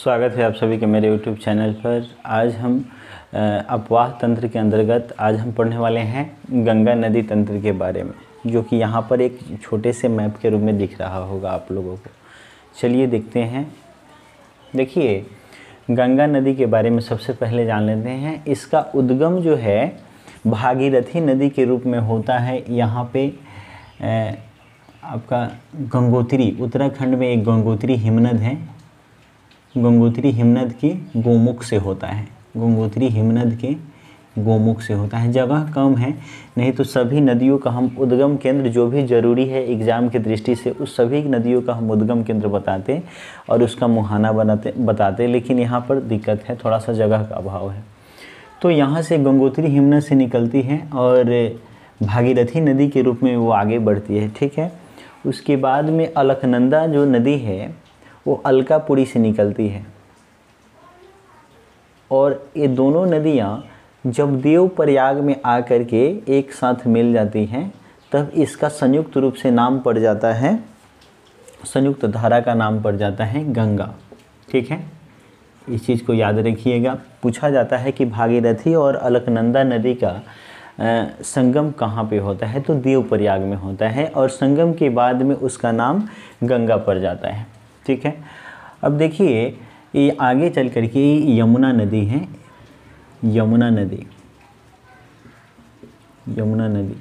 स्वागत है आप सभी के मेरे YouTube चैनल पर। आज हम अपवाह तंत्र के अंतर्गत आज हम पढ़ने वाले हैं गंगा नदी तंत्र के बारे में, जो कि यहाँ पर एक छोटे से मैप के रूप में दिख रहा होगा आप लोगों को। चलिए देखते हैं। देखिए, गंगा नदी के बारे में सबसे पहले जान लेते हैं। इसका उद्गम जो है भागीरथी नदी के रूप में होता है। यहाँ पे आपका गंगोत्री, उत्तराखंड में एक गंगोत्री हिमनद है। गंगोत्री हिमनद की गोमुख से होता है। गंगोत्री हिमनद के गोमुख से होता है। जगह कम है, नहीं तो सभी नदियों का हम उद्गम केंद्र जो भी ज़रूरी है एग्ज़ाम की दृष्टि से, उस सभी नदियों का हम उद्गम केंद्र बताते और उसका मुहाना बताते, लेकिन यहाँ पर दिक्कत है, थोड़ा सा जगह का अभाव है। तो यहाँ से गंगोत्री हिमनद से निकलती है और भागीरथी नदी के रूप में वो आगे बढ़ती है, ठीक है। उसके बाद में अलकनंदा जो नदी है वो अलकापुरी से निकलती है, और ये दोनों नदियाँ जब देवप्रयाग में आकर के एक साथ मिल जाती हैं तब इसका संयुक्त रूप से नाम पड़ जाता है, संयुक्त धारा का नाम पड़ जाता है गंगा, ठीक है। इस चीज़ को याद रखिएगा। पूछा जाता है कि भागीरथी और अलकनंदा नदी का संगम कहाँ पे होता है, तो देवप्रयाग में होता है, और संगम के बाद में उसका नाम गंगा पड़ जाता है, ठीक है। अब देखिए, ये आगे चल कर के यमुना नदी है। यमुना नदी, यमुना नदी।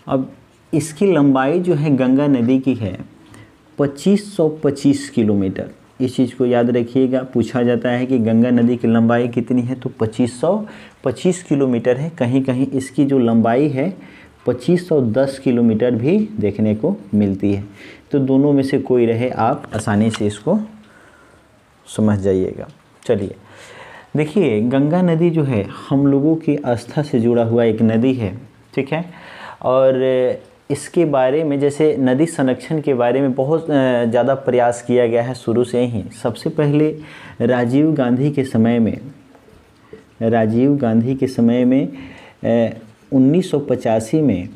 अब इसकी लंबाई जो है गंगा नदी की है 2525 किलोमीटर। इस चीज़ को याद रखिएगा। पूछा जाता है कि गंगा नदी की लंबाई कितनी है, तो 2525 किलोमीटर है। कहीं कहीं इसकी जो लंबाई है 2510 किलोमीटर भी देखने को मिलती है। तो दोनों में से कोई रहे, आप आसानी से इसको समझ जाइएगा। चलिए देखिए, गंगा नदी जो है हम लोगों की आस्था से जुड़ा हुआ एक नदी है, ठीक है। और इसके बारे में, जैसे नदी संरक्षण के बारे में बहुत ज़्यादा प्रयास किया गया है शुरू से ही। सबसे पहले राजीव गांधी के समय में 1985 में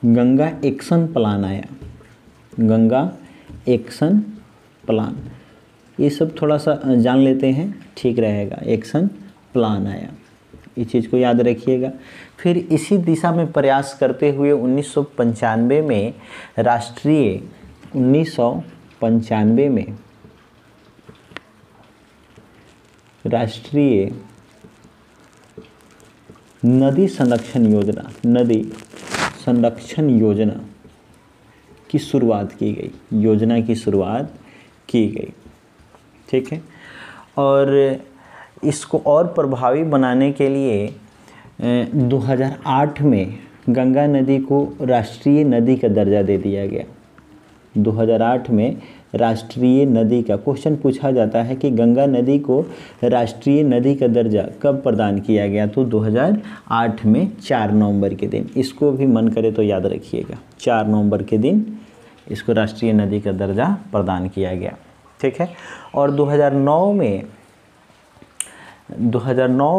गंगा एक्शन प्लान आया। गंगा एक्शन प्लान, ये सब थोड़ा सा जान लेते हैं, ठीक रहेगा। एक्शन प्लान आया, इस चीज़ को याद रखिएगा। फिर इसी दिशा में प्रयास करते हुए 1995 में राष्ट्रीय नदी संरक्षण योजना की शुरुआत की गई। योजना की शुरुआत की गई, ठीक है। और इसको और प्रभावी बनाने के लिए 2008 में गंगा नदी को राष्ट्रीय नदी का दर्जा दे दिया गया। 2008 में राष्ट्रीय नदी का क्वेश्चन पूछा जाता है कि गंगा नदी को राष्ट्रीय नदी का दर्जा कब प्रदान किया गया, तो 2008 में 4 नवंबर के दिन। इसको भी मन करे तो याद रखिएगा, 4 नवंबर के दिन इसको राष्ट्रीय नदी का दर्जा प्रदान किया गया, ठीक है। और 2009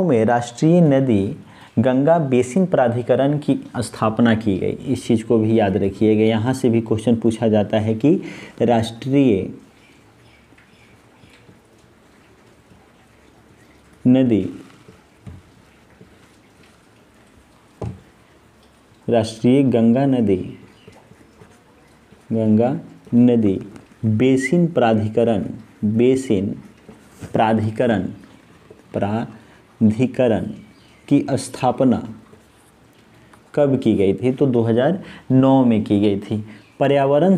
में राष्ट्रीय नदी गंगा बेसिन प्राधिकरण की स्थापना की गई। इस चीज़ को भी याद रखिएगा। यहाँ से भी क्वेश्चन पूछा जाता है कि राष्ट्रीय गंगा नदी बेसिन प्राधिकरण की स्थापना कब की गई थी, तो 2009 में की गई थी। पर्यावरण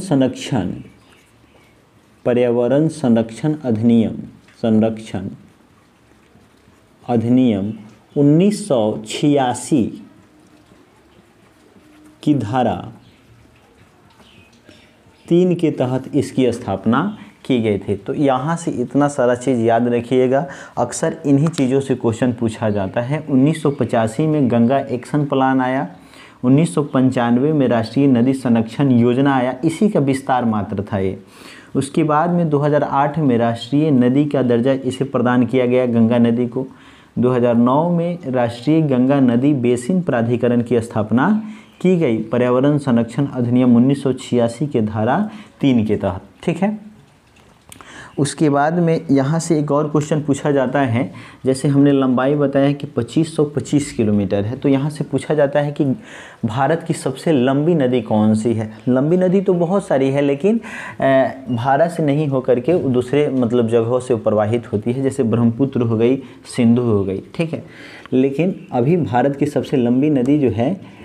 संरक्षण अधिनियम 1986 की धारा 3 के तहत इसकी स्थापना की गई थी। तो यहाँ से इतना सारा चीज़ याद रखिएगा। अक्सर इन्हीं चीज़ों से क्वेश्चन पूछा जाता है। 1985 में गंगा एक्शन प्लान आया, 1995 में राष्ट्रीय नदी संरक्षण योजना आया, इसी का विस्तार मात्र था ये। उसके बाद में 2008 में राष्ट्रीय नदी का दर्जा इसे प्रदान किया गया गंगा नदी को। 2009 में राष्ट्रीय गंगा नदी बेसिन प्राधिकरण की स्थापना की गई पर्यावरण संरक्षण अधिनियम 1986 के धारा 3 के तहत। ठीक है, उसके बाद में यहाँ से एक और क्वेश्चन पूछा जाता है, जैसे हमने लंबाई बताया कि 2525 किलोमीटर है, तो यहाँ से पूछा जाता है कि भारत की सबसे लंबी नदी कौन सी है। लंबी नदी तो बहुत सारी है, लेकिन भारत से नहीं होकर के दूसरे मतलब जगहों से प्रवाहित होती है, जैसे ब्रह्मपुत्र हो गई, सिंधु हो गई, ठीक है। लेकिन अभी भारत की सबसे लंबी नदी जो है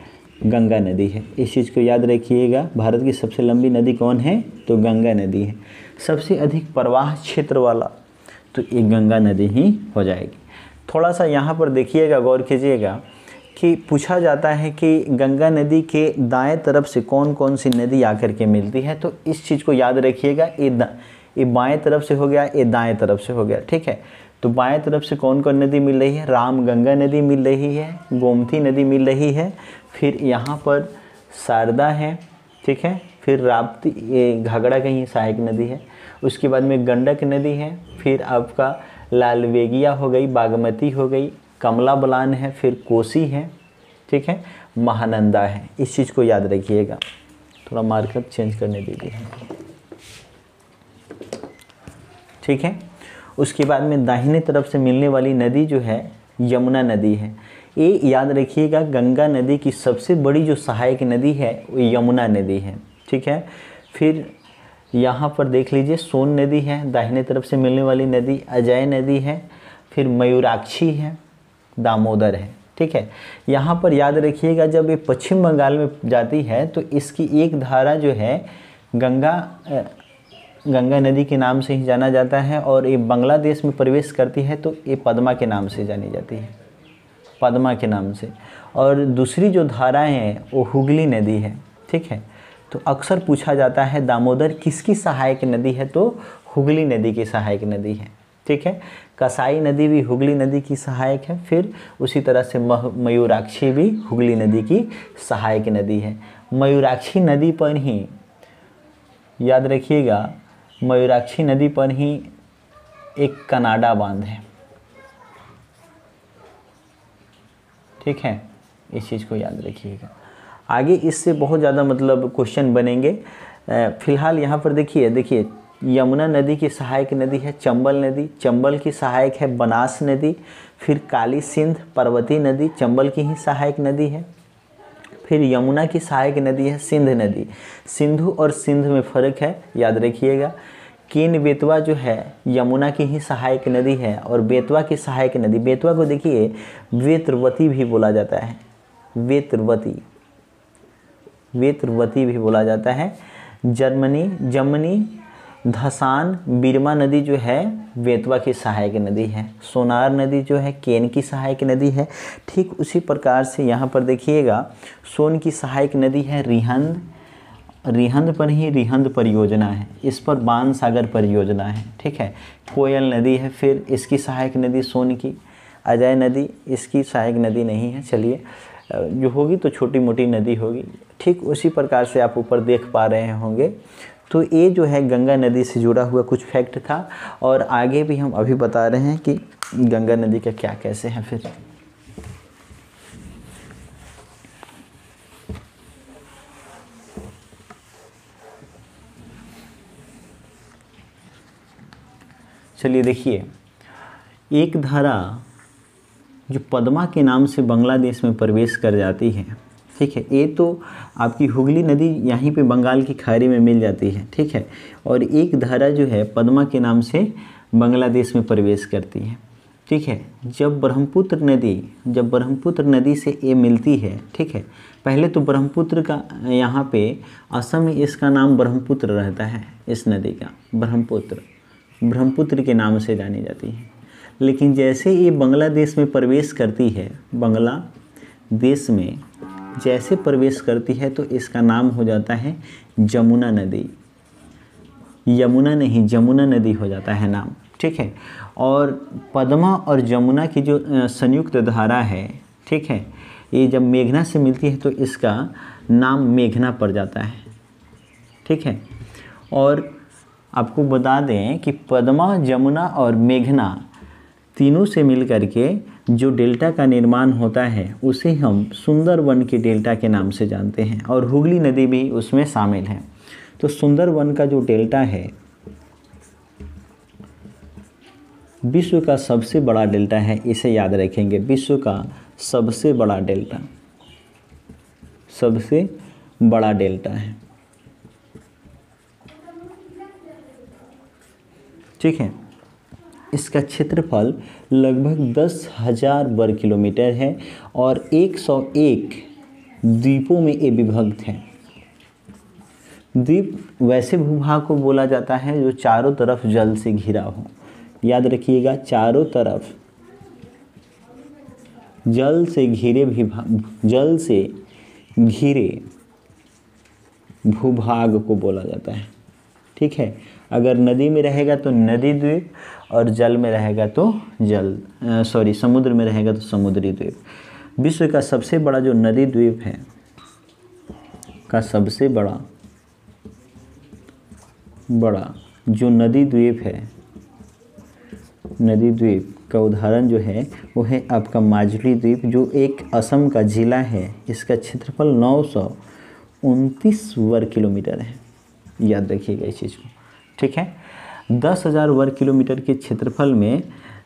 गंगा नदी है। इस चीज़ को याद रखिएगा, भारत की सबसे लंबी नदी कौन है, तो गंगा नदी है। सबसे अधिक प्रवाह क्षेत्र वाला तो ये गंगा नदी ही हो जाएगी। थोड़ा सा यहाँ पर देखिएगा, गौर कीजिएगा कि पूछा जाता है कि गंगा नदी के दाएं तरफ से कौन कौन सी नदी आकर के मिलती है, तो इस चीज़ को याद रखिएगा। ये बाएं तरफ से हो गया, ये दाएं तरफ से हो गया, ठीक है। तो बाएं तरफ से कौन कौन नदी मिल रही है, रामगंगा नदी मिल रही है, गोमती नदी मिल रही है, फिर यहाँ पर शारदा है, ठीक है, फिर राप्ती, ये घाघरा की ही सहायक नदी है। उसके बाद में गंडक नदी है, फिर आपका लालवेगिया हो गई, बागमती हो गई, कमला बलान है, फिर कोसी है, ठीक है, महानंदा है। इस चीज़ को याद रखिएगा। थोड़ा मार्कर चेंज करने दीजिए, ठीक है। उसके बाद में दाहिने तरफ से मिलने वाली नदी जो है यमुना नदी है। ये याद रखिएगा, गंगा नदी की सबसे बड़ी जो सहायक नदी है वो यमुना नदी है, ठीक है। फिर यहाँ पर देख लीजिए सोन नदी है, दाहिने तरफ से मिलने वाली नदी अजय नदी है, फिर मयूराक्षी है, दामोदर है, ठीक है। यहाँ पर याद रखिएगा, जब ये पश्चिम बंगाल में जाती है तो इसकी एक धारा जो है गंगा नदी के नाम से ही जाना जाता है, और ये बांग्लादेश में प्रवेश करती है तो ये पद्मा के नाम से जानी जाती है, पद्मा के नाम से। और दूसरी जो धाराएं हैं वो हुगली नदी है, ठीक है। तो अक्सर पूछा जाता है दामोदर किसकी सहायक नदी है, तो हुगली नदी की सहायक नदी है, ठीक है। कसाई नदी भी हुगली नदी की सहायक है, फिर उसी तरह से मयूराक्षी भी हुगली नदी की सहायक नदी है। मयूराक्षी नदी पर ही याद रखिएगा, मयूराक्षी नदी पर ही एक कनाडा बांध है, ठीक है। इस चीज़ को याद रखिएगा। आगे इससे बहुत ज़्यादा मतलब क्वेश्चन बनेंगे। फिलहाल यहाँ पर देखिए यमुना नदी की सहायक नदी है चंबल नदी, चंबल की सहायक है बनास नदी, फिर काली सिंध पर्वती नदी चंबल की ही सहायक नदी है। फिर यमुना की सहायक नदी है सिंध नदी। सिंधु और सिंध में फ़र्क है, याद रखिएगा। केन बेतवा जो है यमुना की ही सहायक नदी है, और बेतवा की सहायक नदी, बेतवा को देखिए वेत्रवती भी बोला जाता है, वेत्रवती भी बोला जाता है। जमनी धसान बिरमा नदी जो है बेतवा की सहायक नदी है। सोनार नदी जो है केन की सहायक नदी है। ठीक उसी प्रकार से यहाँ पर देखिएगा सोन की सहायक नदी है रिहंद, रिहंद पर ही रिहंद परियोजना है, इस पर बाण सागर परियोजना है, ठीक है। कोयल नदी है, फिर इसकी सहायक नदी सोन की। अजय नदी इसकी सहायक नदी नहीं है, चलिए जो होगी तो छोटी मोटी नदी होगी। ठीक उसी प्रकार से आप ऊपर देख पा रहे होंगे। तो ये जो है गंगा नदी से जुड़ा हुआ कुछ फैक्ट था, और आगे भी हम अभी बता रहे हैं कि गंगा नदी का क्या कैसे है। फिर चलिए देखिए, एक धारा जो पद्मा के नाम से बांग्लादेश में प्रवेश कर जाती है, ठीक है। ये तो आपकी हुगली नदी यहीं पे बंगाल की खाड़ी में मिल जाती है, ठीक है। और एक धारा जो है पद्मा के नाम से बांग्लादेश में प्रवेश करती है, ठीक है। जब ब्रह्मपुत्र नदी से ये मिलती है, ठीक है। पहले तो ब्रह्मपुत्र का यहाँ पे असम में इसका नाम ब्रह्मपुत्र रहता है, इस नदी का ब्रह्मपुत्र के नाम से जानी जाती है। लेकिन जैसे ये बांग्लादेश में प्रवेश करती है, बांग्लादेश में जैसे प्रवेश करती है तो इसका नाम हो जाता है जमुना नदी। यमुना नहीं, जमुना नदी हो जाता है नाम, ठीक है। और पद्मा और जमुना की जो संयुक्त धारा है, ठीक है, ये जब मेघना से मिलती है तो इसका नाम मेघना पड़ जाता है, ठीक है। और आपको बता दें कि पद्मा, जमुना और मेघना तीनों से मिल करके जो डेल्टा का निर्माण होता है उसे हम सुंदरवन के डेल्टा के नाम से जानते हैं, और हुगली नदी भी उसमें शामिल है। तो सुंदरवन का जो डेल्टा है विश्व का सबसे बड़ा डेल्टा है, इसे याद रखेंगे। विश्व का सबसे बड़ा डेल्टा, सबसे बड़ा डेल्टा है, ठीक है। इसका क्षेत्रफल लगभग 10,000 वर्ग किलोमीटर है और 101 द्वीपों में ये विभक्त है। द्वीप वैसे भूभाग को बोला जाता है जो चारों तरफ जल से घिरा हो। याद रखिएगा, चारों तरफ जल से घिरे भूभाग को बोला जाता है, ठीक है। अगर नदी में रहेगा तो नदी द्वीप और जल में रहेगा तो समुद्र में रहेगा तो समुद्री द्वीप। विश्व का सबसे बड़ा जो नदी द्वीप है, का सबसे बड़ा जो नदी द्वीप है, नदी द्वीप का उदाहरण जो है वो है आपका माजुली द्वीप, जो एक असम का जिला है। इसका क्षेत्रफल 929 वर्ग किलोमीटर है। याद रखिएगा इस चीज़ को, ठीक है। 10,000 वर्ग किलोमीटर के क्षेत्रफल में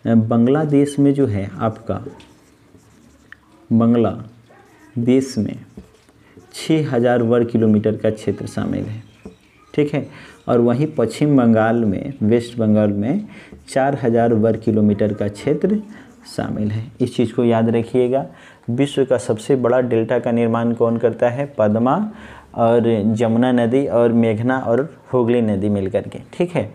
बांग्लादेश में जो है आपका, बांग्लादेश में 6,000 वर्ग किलोमीटर का क्षेत्र शामिल है, ठीक है। और वहीं पश्चिम बंगाल में, वेस्ट बंगाल में 4,000 वर्ग किलोमीटर का क्षेत्र शामिल है। इस चीज़ को याद रखिएगा। विश्व का सबसे बड़ा डेल्टा का निर्माण कौन करता है? पद्मा और जमुना नदी और मेघना और हुगली नदी मिलकर के, ठीक है।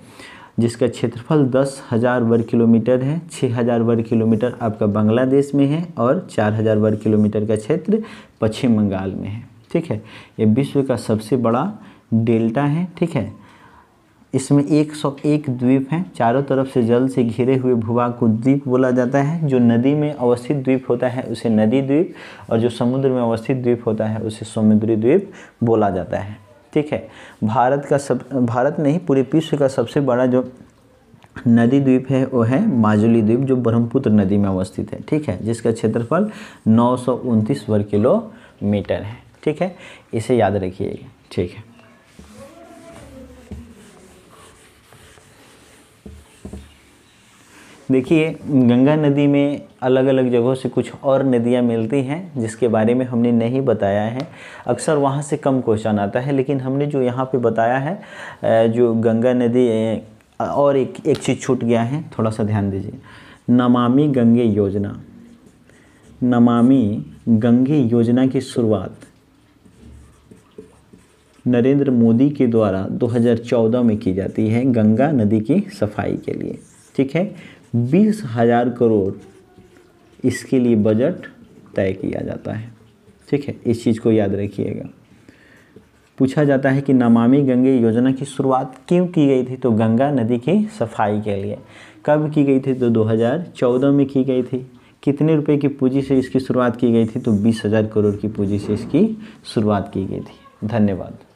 जिसका क्षेत्रफल 10,000 वर्ग किलोमीटर है। 6,000 वर्ग किलोमीटर आपका बांग्लादेश में है और 4,000 वर्ग किलोमीटर का क्षेत्र पश्चिम बंगाल में है, ठीक है। ये विश्व का सबसे बड़ा डेल्टा है, ठीक है। इसमें 101 द्वीप हैं। चारों तरफ से जल से घिरे हुए भूभाग को द्वीप बोला जाता है। जो नदी में अवस्थित द्वीप होता है उसे नदी द्वीप, और जो समुद्र में अवस्थित द्वीप होता है उसे समुद्री द्वीप बोला जाता है, ठीक है। भारत नहीं, पूरे विश्व का सबसे बड़ा जो नदी द्वीप है वो है माजुली द्वीप, जो ब्रह्मपुत्र नदी में अवस्थित है, ठीक है। जिसका क्षेत्रफल 929 वर्ग किलोमीटर है, ठीक है। इसे याद रखिएगा, ठीक है। देखिए, गंगा नदी में अलग अलग जगहों से कुछ और नदियाँ मिलती हैं जिसके बारे में हमने नहीं बताया है। अक्सर वहाँ से कम क्वेश्चन आता है, लेकिन हमने जो यहाँ पे बताया है, जो गंगा नदी, और एक चीज़ छूट गया है, थोड़ा सा ध्यान दीजिए। नमामि गंगे योजना, नमामि गंगे योजना की शुरुआत नरेंद्र मोदी के द्वारा 2014 में की जाती है गंगा नदी की सफाई के लिए, ठीक है। 20,000 करोड़ इसके लिए बजट तय किया जाता है, ठीक है। इस चीज़ को याद रखिएगा। पूछा जाता है कि नमामि गंगे योजना की शुरुआत क्यों की गई थी? तो गंगा नदी की सफाई के लिए। कब की गई थी? तो 2014 में की गई थी। कितने रुपए की पूंजी से इसकी शुरुआत की गई थी? तो 20,000 करोड़ की पूंजी से इसकी शुरुआत की गई थी। धन्यवाद।